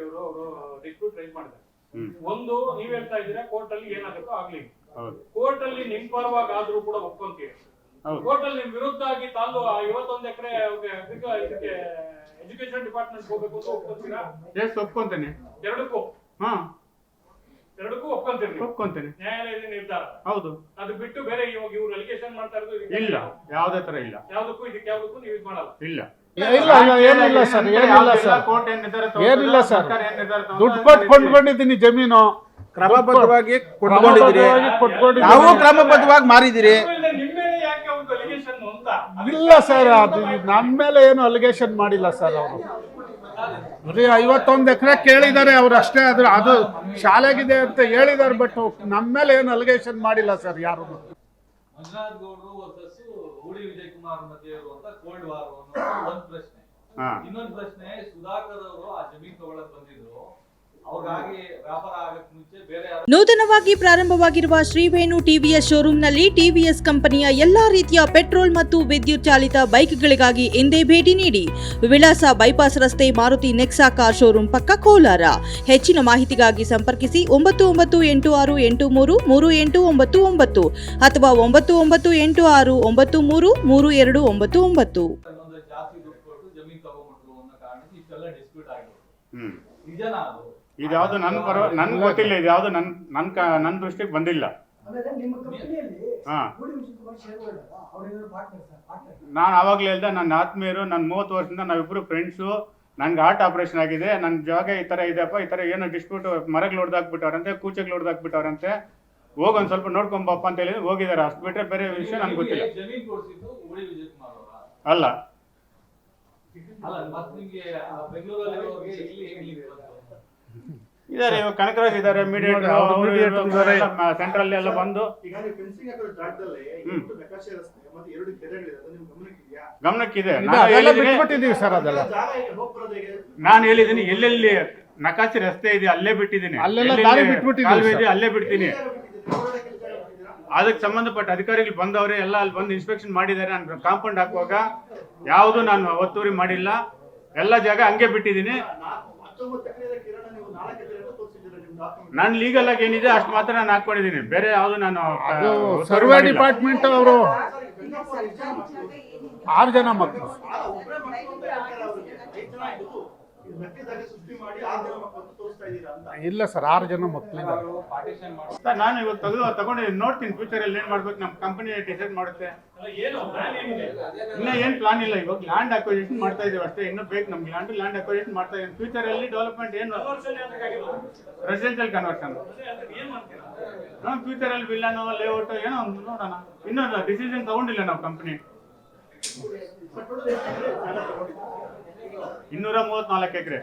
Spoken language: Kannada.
ಅವರು ರಿಕ್ರೂಟ್ ರೈಸ್ ಮಾಡಿದ್ದಾರೆ. ಒಂದು ನೀವ್ ಹೇಳ್ತಾ ಇದ್ದೀರಾ ಕೋರ್ಟ್ ಅಲ್ಲಿ ಏನಾಗುತ್ತೋ ಆಗ್ಲಿ, ಕೋರ್ಟ್ ಅಲ್ಲಿ ನಿಮ್ ಪರವಾಗಿ ಆದ್ರೂ ಕೂಡ ಒಪ್ಕೊಂತೀರಿ. ಕೋರ್ಟ್ ಅಲ್ಲಿ ನಿಮ್ ವಿರುದ್ಧ ಆಗಿ 51 ಎಕರೆ ಇದಕ್ಕೆ ಎಜುಕೇಶನ್ ಡಿಪಾರ್ಟ್ಮೆಂಟ್ ಹೋಗ್ಬೇಕು ಅಂತ ಒಪ್ಕೊಂತೀರಾ? ಒಪ್ಕೊಂತೇನೆ. ಎರಡಕ್ಕೂ ಒಪ್ಕೊಂತೇನೆ. ನ್ಯಾಯಾಲಯದ ನಿರ್ಧಾರ ಹೌದು. ಅದು ಬಿಟ್ಟು ಬೇರೆ ಇವಾಗ ಇವ್ರು ಅಲಿಗೇಷನ್ ಮಾಡ್ತಾ ಇರೋದು ಇಲ್ಲ, ಯಾವುದೇ ತರ ಇಲ್ಲ. ಯಾವುದಕ್ಕೂ ನೀವು ಇದು ಮಾಡಲ್ಲ. ಇಲ್ಲ ಏನಿಲ್ಲ ಸರ್, ಏನಿಲ್ಲ ಸರ್. ದುಡ್ಡು ಕೊಟ್ಟು ಕೊಂಡ್ಕೊಂಡಿದ್ದೀನಿ ಜಮೀನು, ಕ್ರಮಬದ್ಧವಾಗಿ ಕೊಟ್ಕೊಂಡಿದ್ದೀರಿ, ನಾವು ಕ್ರಮಬದ್ಧವಾಗಿ ಮಾರಿದಿರಿ. ಇಲ್ಲ ಸರ್, ಅದು ನಮ್ಮ ಮೇಲೆ ಏನು ಅಲಿಗೇಷನ್ ಮಾಡಿಲ್ಲ ಸರ್. ಅವರು 51 ಎಕರೆ ಕೇಳಿದ್ದಾರೆ ಅವ್ರು ಅಷ್ಟೇ. ಅದು ಶಾಲೆಗಿದೆ ಅಂತ ಹೇಳಿದ್ದಾರೆ, ಬಟ್ ನಮ್ಮ ಮೇಲೆ ಏನು ಅಲಿಗೇಷನ್ ಮಾಡಿಲ್ಲ ಸರ್ ಯಾರು. ಮಂಜುನಾಥ್ ಗೌಡರು ವರ್ಸಸ್ ಹೂಡಿ ವಿಜಯ್ ಕುಮಾರ್ ಮಧ್ಯೆ ಇರುವಂತ ಕೋಲ್ಡ್ ವಾರ್ ಒಂದು ಪ್ರಶ್ನೆ. ಇನ್ನೊಂದು ಪ್ರಶ್ನೆ, ಸುಧಾಕರ್ ಅವರು ಆ ಜಮೀನು ತಗೊಳ್ಳಕ್ ಬಂದಿದ್ರು, ಅವ್ರಿಗಾಗಿ ವ್ಯಾಪಾರ ಆಗಕ್ಕೆ ಮುಂಚೆ ಬೇರೆ ನೂತನವಾಗಿ ಪ್ರಾರಂಭವಾಗಿರುವ ಶ್ರೀವೇಣು ಟಿವಿಎಸ್ ಶೋರೂಮ್ನಲ್ಲಿ ಟಿವಿಎಸ್ ಕಂಪನಿಯ ಎಲ್ಲಾ ರೀತಿಯ ಪೆಟ್ರೋಲ್ ಮತ್ತು ವಿದ್ಯುತ್ ಚಾಲಿತ ಬೈಕ್ಗಳಿಗಾಗಿ ಎಂದೇ ಭೇಟಿ ನೀಡಿ. ವಿಳಾಸ ಬೈಪಾಸ್ ರಸ್ತೆ, ಮಾರುತಿ ನೆಕ್ಸಾ ಕಾರ್ ಶೋರೂಮ್ ಪಕ್ಕ, ಕೋಲಾರ. ಹೆಚ್ಚಿನ ಮಾಹಿತಿಗಾಗಿ ಸಂಪರ್ಕಿಸಿ 9986833899 ಅಥವಾ 9986933299. ಇದ್ಯಾವುದು ನನ್ ಗೊತ್ತಿಲ್ಲ, ಇದ್ಯಾವುದು ನನ್ನ ದೃಷ್ಟಿಗೆ ಬಂದಿಲ್ಲ. ನಾನು ಆವಾಗಲೇ ಹೇಳ್ದೆ, ನನ್ನ ಆತ್ಮೀಯರು, ನನ್ನ 30 ವರ್ಷದಿಂದ ನಾವಿಬ್ರು ಫ್ರೆಂಡ್ಸು. ನನ್ಗೆ ಹಾರ್ಟ್ ಆಪರೇಷನ್ ಆಗಿದೆ, ನನ್ನ ಜಾಗ ಈ ಥರ ಇದೆಯಪ್ಪ, ಈ ಥರ ಏನೋ ಡಿಸ್ಪ್ಯೂಟ್, ಮರಗಳು ಹೊಡೆದಾಕ್ಬಿಟ್ಟವ್ರಂತೆ, ಕೂಚೆಗಳು ಹೊಡೆದಾಕ್ಬಿಟ್ಟವ್ರಂತೆ, ಹೋಗೊಂದು ಸ್ವಲ್ಪ ನೋಡ್ಕೊಂಬಪ್ಪ ಅಂತ ಹೇಳಿ ಹೋಗಿದ್ದಾರೆ. ಅಷ್ಟು ಬಿಟ್ಟರೆ ಬೇರೆ ವಿಷಯ ನನ್ಗೆ ಗೊತ್ತಿಲ್ಲ. ಅಲ್ಲ ಇದಾರೆ, ಇವಾಗ ಕನಕರಾಜ್ ಇದಾರೆ, ಸೆಂಟ್ರಲ್ ಎಲ್ಲ ಬಂದು ಗಮನಕ್ಕಿದೆ. ನಾನು ಹೇಳಿದ್ದೀನಿ, ಎಲ್ಲೆಲ್ಲಿ ನಕಾಶೆ ರಸ್ತೆ ಇದೆ ಅಲ್ಲೇ ಬಿಟ್ಟಿದ್ದೀನಿ, ಅಲ್ಲೇ ಬಿಡ್ತೀನಿ. ಅದಕ್ಕೆ ಸಂಬಂಧಪಟ್ಟ ಅಧಿಕಾರಿಗಳು ಬಂದವರೇ ಎಲ್ಲ ಅಲ್ಲಿ ಬಂದು ಇನ್ಸ್ಪೆಕ್ಷನ್ ಮಾಡಿದ್ದಾರೆ. ನಾನು ಕಾಂಪೌಂಡ್ ಹಾಕುವಾಗ ಯಾವುದು ನಾನು ಒತ್ತುವರಿ ಮಾಡಿಲ್ಲ, ಎಲ್ಲ ಜಾಗ ಹಂಗೆ ಬಿಟ್ಟಿದ್ದೀನಿ. ನಾನು ಲೀಗಲ್ ಆಗಿ ಏನಿದೆ ಅಷ್ಟು ಮಾತ್ರ ನಾನು ಹಾಕೊಂಡಿದ್ದೀನಿ, ಬೇರೆ ಯಾವುದು ನಾನು. ಸರ್ವೆ ಡಿಪಾರ್ಟ್ಮೆಂಟ್ ಅವರು 6 ಜನ ಮಕ್ಕಳು. ಇಲ್ಲ ಸರ್, 6 ಜನ ಮಕ್ಕಳಿದ್ದಾರೆ. ನಾನು ಇವಾಗ ತಗೊಂಡಿದ್ದೀನಿ, ನೋಡ್ತೀನಿ ಫ್ಯೂಚರ್ ಅಲ್ಲಿ ಏನ್ ಮಾಡ್ಬೇಕು, ನಮ್ಮ ಕಂಪನಿ ಡಿಸೈಡ್ ಮಾಡುತ್ತೆ. ಇನ್ನ ಏನ್ ಪ್ಲಾನ್ ಇಲ್ಲ. ಇವಾಗ ಲ್ಯಾಂಡ್ ಅಕ್ವಿಸಿಷನ್ ಮಾಡ್ತಾ ಇದೀವಿ ಅಷ್ಟೇ, ಇನ್ನೂ ಬೇಕು ನಮ್ಗೆ ಲ್ಯಾಂಡ್ ಅಕ್ವಿಸಿಷನ್ ಮಾಡ್ತಾ ಇದೀವಿ. ಫ್ಯೂಚರ್ ಅಲ್ಲಿ ಡೆವಲಪ್ಮೆಂಟ್ ಏನು, ರೆಸಿಡೆನ್ಷಿಯಲ್ ಕನ್ವರ್ಷನ್, ಫ್ಯೂಚರ್ ಅಲ್ಲಿ ವಿಲ್ಲನ್ ಲೇಔಟ್ ಏನೋ ಒಂದು ನೋಡೋಣ. ಇನ್ನೊಂದು ಡಿಸಿಷನ್ ತಗೊಂಡಿಲ್ಲ ನಾವು ಕಂಪನಿ. 234 ಎಕರೆ.